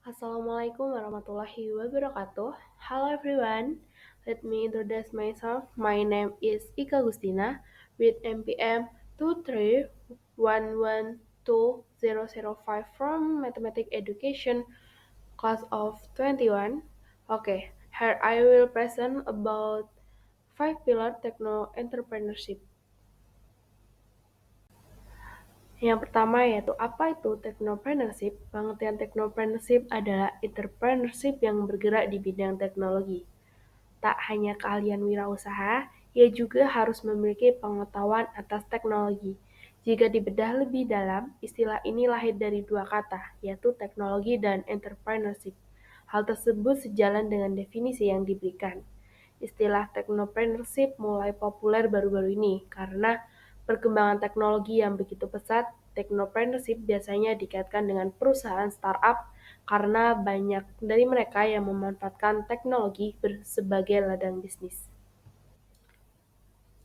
Assalamualaikum warahmatullahi wabarakatuh. Hello everyone. Let me introduce myself. My name is Ika Gustina with MPM 231120005 from Mathematics Education class of 21. Okay, here I will present about five pillar techno entrepreneurship. Yang pertama yaitu apa itu technopreneurship? Pengertian technopreneurship adalah entrepreneurship yang bergerak di bidang teknologi. Tak hanya keahlian wirausaha, ia juga harus memiliki pengetahuan atas teknologi. Jika dibedah lebih dalam, istilah ini lahir dari dua kata, yaitu teknologi dan entrepreneurship. Hal tersebut sejalan dengan definisi yang diberikan. Istilah technopreneurship mulai populer baru-baru ini karena perkembangan teknologi yang begitu pesat. Technopreneurship biasanya dikaitkan dengan perusahaan startup karena banyak dari mereka yang memanfaatkan teknologi sebagai ladang bisnis.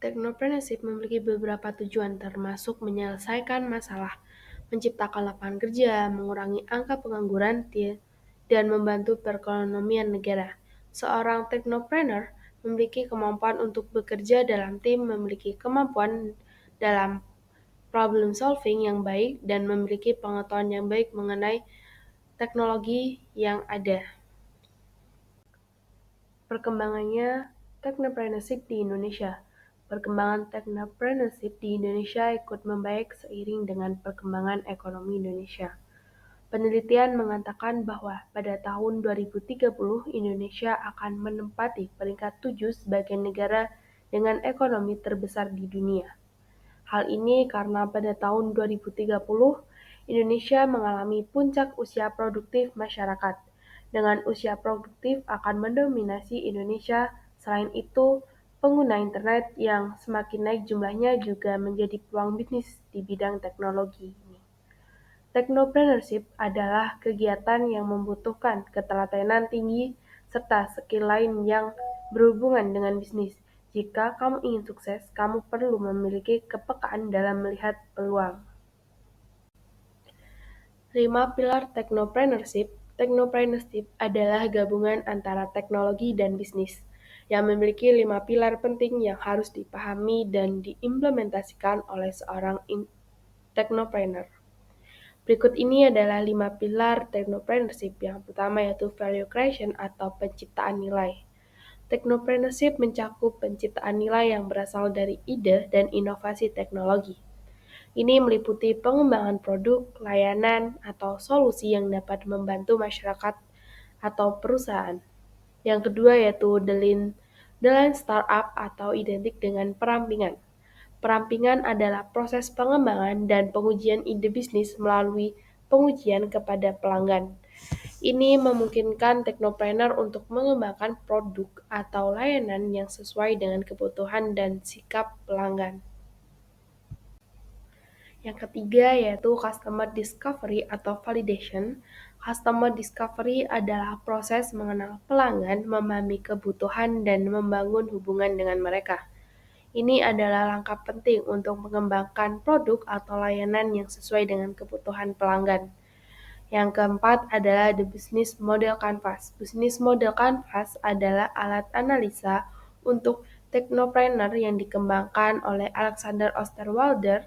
Technopreneurship memiliki beberapa tujuan termasuk menyelesaikan masalah, menciptakan lapangan kerja, mengurangi angka pengangguran, dan membantu perekonomian negara. Seorang technopreneur memiliki kemampuan untuk bekerja dalam tim, memiliki kemampuan dalam problem solving yang baik, dan memiliki pengetahuan yang baik mengenai teknologi yang ada. Perkembangannya technopreneurship di Indonesia. Perkembangan technopreneurship di Indonesia ikut membaik seiring dengan perkembangan ekonomi Indonesia. Penelitian mengatakan bahwa pada tahun 2030 Indonesia akan menempati peringkat 7 sebagai negara dengan ekonomi terbesar di dunia. Hal ini karena pada tahun 2030 Indonesia mengalami puncak usia produktif masyarakat. Dengan usia produktif akan mendominasi Indonesia. Selain itu, pengguna internet yang semakin naik jumlahnya juga menjadi peluang bisnis di bidang teknologi ini. Technopreneurship adalah kegiatan yang membutuhkan ketelatenan tinggi serta skill lain yang berhubungan dengan bisnis. Jika kamu ingin sukses, kamu perlu memiliki kepekaan dalam melihat peluang. 5 pilar technopreneurship. Technopreneurship adalah gabungan antara teknologi dan bisnis yang memiliki 5 pilar penting yang harus dipahami dan diimplementasikan oleh seorang technopreneur. Berikut ini adalah 5 pilar technopreneurship. Yang pertama yaitu value creation atau penciptaan nilai. Technopreneurship mencakup penciptaan nilai yang berasal dari ide dan inovasi teknologi. Ini meliputi pengembangan produk, layanan, atau solusi yang dapat membantu masyarakat atau perusahaan. Yang kedua yaitu the line startup atau identik dengan perampingan. Perampingan adalah proses pengembangan dan pengujian ide bisnis melalui pengujian kepada pelanggan. Ini memungkinkan teknopreneur untuk mengembangkan produk atau layanan yang sesuai dengan kebutuhan dan sikap pelanggan. Yang ketiga yaitu customer discovery atau validation. Customer discovery adalah proses mengenal pelanggan, memahami kebutuhan, dan membangun hubungan dengan mereka. Ini adalah langkah penting untuk mengembangkan produk atau layanan yang sesuai dengan kebutuhan pelanggan. Yang keempat adalah the business model canvas. Business model canvas adalah alat analisa untuk teknopreneur yang dikembangkan oleh Alexander Osterwalder.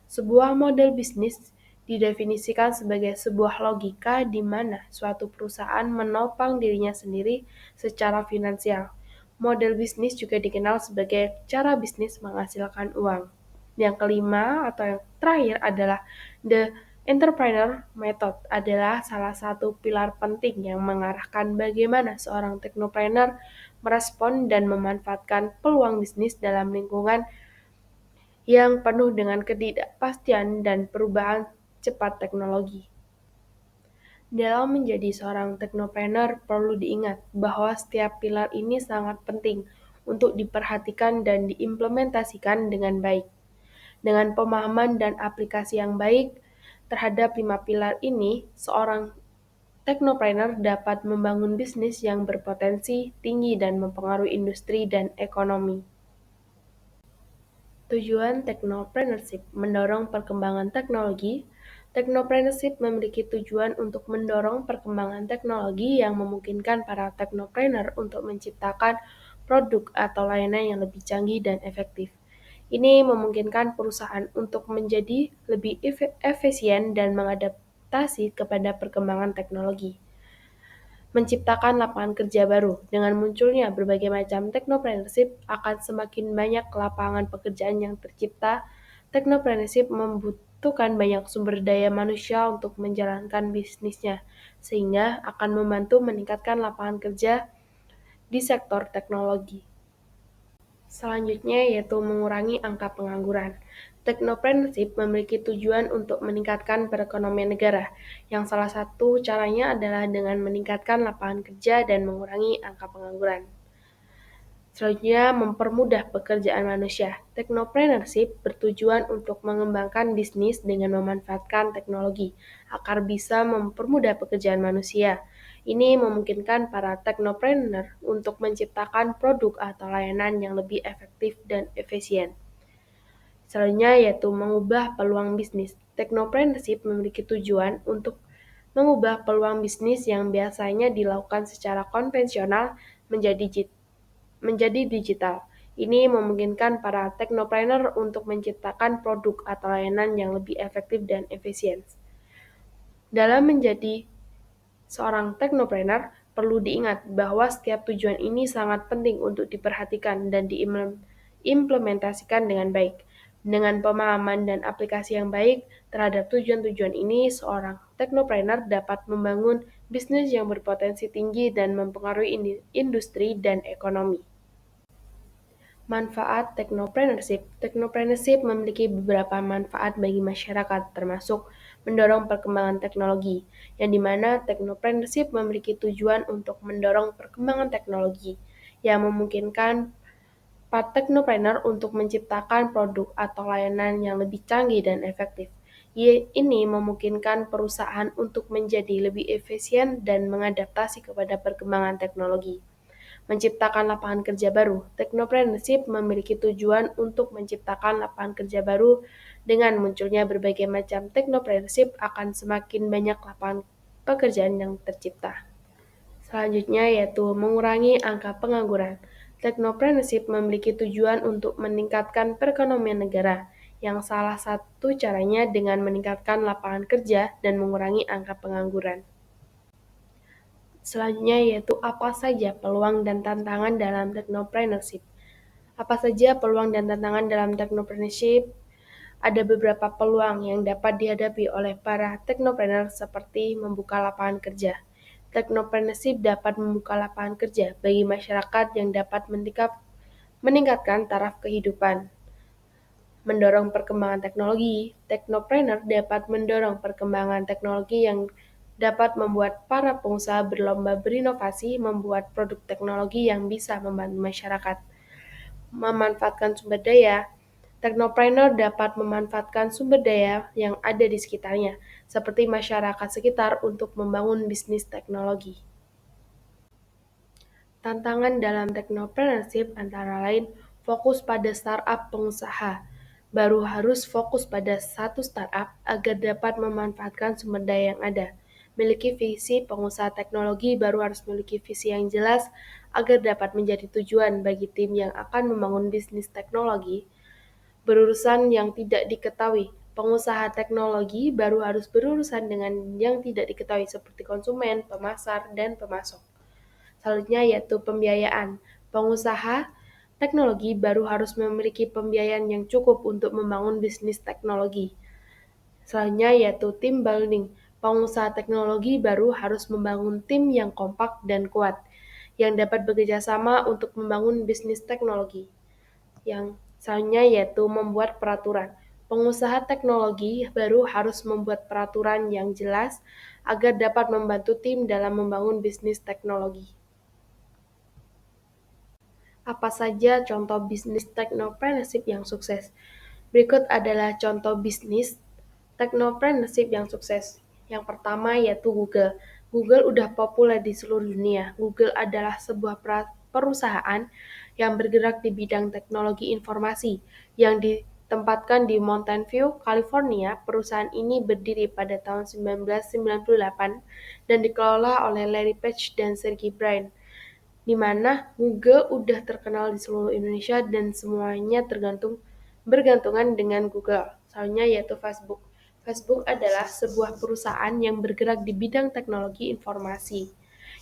Sebuah model bisnis didefinisikan sebagai sebuah logika di mana suatu perusahaan menopang dirinya sendiri secara finansial. Model bisnis juga dikenal sebagai cara bisnis menghasilkan uang. Yang kelima atau yang terakhir adalah the entrepreneur method adalah salah satu pilar penting yang mengarahkan bagaimana seorang teknopreneur merespon dan memanfaatkan peluang bisnis dalam lingkungan yang penuh dengan ketidakpastian dan perubahan cepat teknologi. Dalam menjadi seorang teknopreneur, perlu diingat bahwa setiap pilar ini sangat penting untuk diperhatikan dan diimplementasikan dengan baik. Dengan pemahaman dan aplikasi yang baik terhadap 5 pilar ini, seorang teknopreneur dapat membangun bisnis yang berpotensi tinggi dan mempengaruhi industri dan ekonomi. Tujuan technopreneurship mendorong perkembangan teknologi. Technopreneurship memiliki tujuan untuk mendorong perkembangan teknologi yang memungkinkan para teknopreneur untuk menciptakan produk atau layanan yang lebih canggih dan efektif. Ini memungkinkan perusahaan untuk menjadi lebih efisien dan mengadaptasi kepada perkembangan teknologi, menciptakan lapangan kerja baru. Dengan munculnya berbagai macam teknopreneurship, akan semakin banyak lapangan pekerjaan yang tercipta. Teknopreneurship membutuhkan banyak sumber daya manusia untuk menjalankan bisnisnya, sehingga akan membantu meningkatkan lapangan kerja di sektor teknologi. Selanjutnya yaitu mengurangi angka pengangguran. Technopreneurship memiliki tujuan untuk meningkatkan perekonomian negara, yang salah satu caranya adalah dengan meningkatkan lapangan kerja dan mengurangi angka pengangguran. Selanjutnya, mempermudah pekerjaan manusia. Technopreneurship bertujuan untuk mengembangkan bisnis dengan memanfaatkan teknologi agar bisa mempermudah pekerjaan manusia. Ini memungkinkan para teknopreneur untuk menciptakan produk atau layanan yang lebih efektif dan efisien. Selanjutnya yaitu mengubah peluang bisnis. Technopreneurship memiliki tujuan untuk mengubah peluang bisnis yang biasanya dilakukan secara konvensional menjadi digital. Ini memungkinkan para teknopreneur untuk menciptakan produk atau layanan yang lebih efektif dan efisien. Dalam menjadi seorang teknopreneur, perlu diingat bahwa setiap tujuan ini sangat penting untuk diperhatikan dan diimplementasikan dengan baik. Dengan pemahaman dan aplikasi yang baik terhadap tujuan-tujuan ini, seorang teknopreneur dapat membangun bisnis yang berpotensi tinggi dan mempengaruhi industri dan ekonomi. Manfaat Technopreneurship. Technopreneurship memiliki beberapa manfaat bagi masyarakat, termasuk mendorong perkembangan teknologi, yang dimana Technopreneurship memiliki tujuan untuk mendorong perkembangan teknologi, yang memungkinkan para teknopreneur untuk menciptakan produk atau layanan yang lebih canggih dan efektif. Ini memungkinkan perusahaan untuk menjadi lebih efisien dan mengadaptasi kepada perkembangan teknologi. Menciptakan lapangan kerja baru. Technopreneurship memiliki tujuan untuk menciptakan lapangan kerja baru. Dengan munculnya berbagai macam technopreneurship, akan semakin banyak lapangan pekerjaan yang tercipta. Selanjutnya yaitu mengurangi angka pengangguran. Technopreneurship memiliki tujuan untuk meningkatkan perekonomian negara, yang salah satu caranya dengan meningkatkan lapangan kerja dan mengurangi angka pengangguran. Selanjutnya yaitu apa saja peluang dan tantangan dalam technopreneurship. Apa saja peluang dan tantangan dalam technopreneurship? Ada beberapa peluang yang dapat dihadapi oleh para teknopreneur seperti membuka lapangan kerja. Technopreneurship dapat membuka lapangan kerja bagi masyarakat yang dapat meningkatkan taraf kehidupan. Mendorong perkembangan teknologi. Technopreneur dapat mendorong perkembangan teknologi yang dapat membuat para pengusaha berlomba berinovasi membuat produk teknologi yang bisa membantu masyarakat. Memanfaatkan sumber daya. Technopreneur dapat memanfaatkan sumber daya yang ada di sekitarnya, seperti masyarakat sekitar untuk membangun bisnis teknologi. Tantangan dalam technopreneurship antara lain fokus pada startup pengusaha. Baru harus fokus pada satu startup agar dapat memanfaatkan sumber daya yang ada. Miliki visi pengusaha teknologi baru harus memiliki visi yang jelas agar dapat menjadi tujuan bagi tim yang akan membangun bisnis teknologi. Berurusan yang tidak diketahui. Pengusaha teknologi baru harus berurusan dengan yang tidak diketahui seperti konsumen, pemasar, dan pemasok. Selanjutnya yaitu pembiayaan. Pengusaha teknologi baru harus memiliki pembiayaan yang cukup untuk membangun bisnis teknologi. Selanjutnya yaitu team building. Pengusaha teknologi baru harus membangun tim yang kompak dan kuat, yang dapat bekerja sama untuk membangun bisnis teknologi. Yang selanjutnya yaitu membuat peraturan. Pengusaha teknologi baru harus membuat peraturan yang jelas agar dapat membantu tim dalam membangun bisnis teknologi. Apa saja contoh bisnis technopreneurship yang sukses? Berikut adalah contoh bisnis technopreneurship yang sukses. Yang pertama yaitu Google. Google udah populer di seluruh dunia. Google adalah sebuah perusahaan yang bergerak di bidang teknologi informasi yang Tempatkan di Mountain View, California, perusahaan ini berdiri pada tahun 1998 dan dikelola oleh Larry Page dan Sergey Brin, di mana Google udah terkenal di seluruh Indonesia dan semuanya bergantungan dengan Google. Soalnya yaitu Facebook. Facebook adalah sebuah perusahaan yang bergerak di bidang teknologi informasi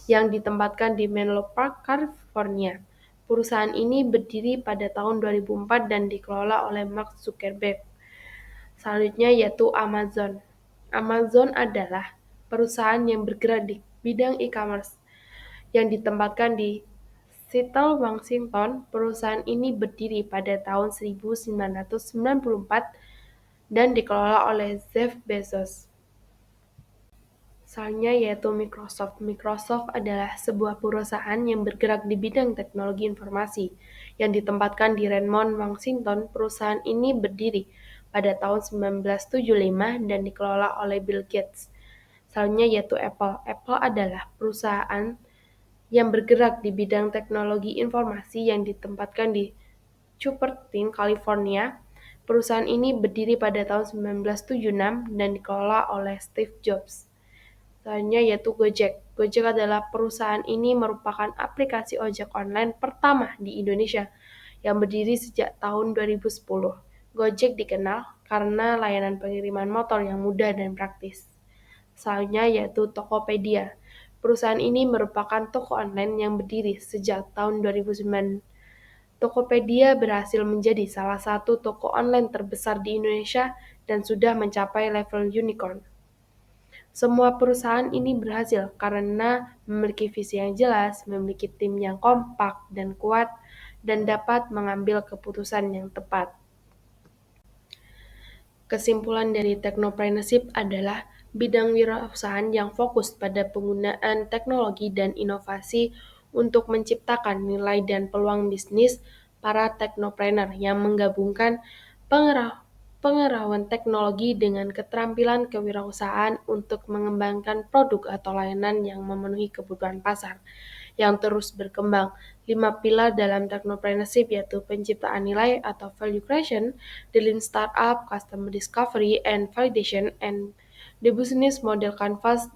yang ditempatkan di Menlo Park, California. Perusahaan ini berdiri pada tahun 2004 dan dikelola oleh Mark Zuckerberg. Selanjutnya yaitu Amazon. Amazon adalah perusahaan yang bergerak di bidang e-commerce yang ditempatkan di Seattle, Washington. Perusahaan ini berdiri pada tahun 1994 dan dikelola oleh Jeff Bezos. Selanjutnya yaitu Microsoft. Microsoft adalah sebuah perusahaan yang bergerak di bidang teknologi informasi yang ditempatkan di Redmond, Washington. Perusahaan ini berdiri pada tahun 1975 dan dikelola oleh Bill Gates. Selanjutnya yaitu Apple. Apple adalah perusahaan yang bergerak di bidang teknologi informasi yang ditempatkan di Cupertino, California. Perusahaan ini berdiri pada tahun 1976 dan dikelola oleh Steve Jobs. Selanjutnya yaitu Gojek. Gojek adalah perusahaan ini merupakan aplikasi ojek online pertama di Indonesia yang berdiri sejak tahun 2010. Gojek dikenal karena layanan pengiriman motor yang mudah dan praktis. Selanjutnya yaitu Tokopedia. Perusahaan ini merupakan toko online yang berdiri sejak tahun 2009. Tokopedia berhasil menjadi salah satu toko online terbesar di Indonesia dan sudah mencapai level unicorn. Semua perusahaan ini berhasil karena memiliki visi yang jelas, memiliki tim yang kompak dan kuat, dan dapat mengambil keputusan yang tepat. Kesimpulan dari technopreneurship adalah bidang wirausahaan yang fokus pada penggunaan teknologi dan inovasi untuk menciptakan nilai dan peluang bisnis. Para teknopreneur yang menggabungkan pengetahuan teknologi dengan keterampilan kewirausahaan untuk mengembangkan produk atau layanan yang memenuhi kebutuhan pasar yang terus berkembang. 5 pilar dalam technopreneurship yaitu penciptaan nilai atau value creation, the lean startup, customer discovery and validation, and the business model canvas,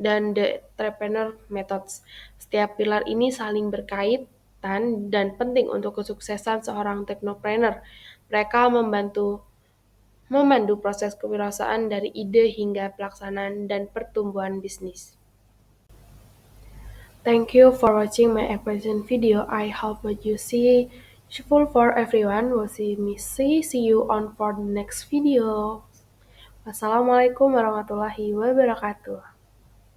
dan the entrepreneur methods. Setiap pilar ini saling berkaitan dan penting untuk kesuksesan seorang technopreneur. Mereka memandu proses kewirausahaan dari ide hingga pelaksanaan dan pertumbuhan bisnis. Thank you for watching my explanation video. I hope what you see useful for everyone. We'll see you on for the next video. Wassalamualaikum warahmatullahi wabarakatuh.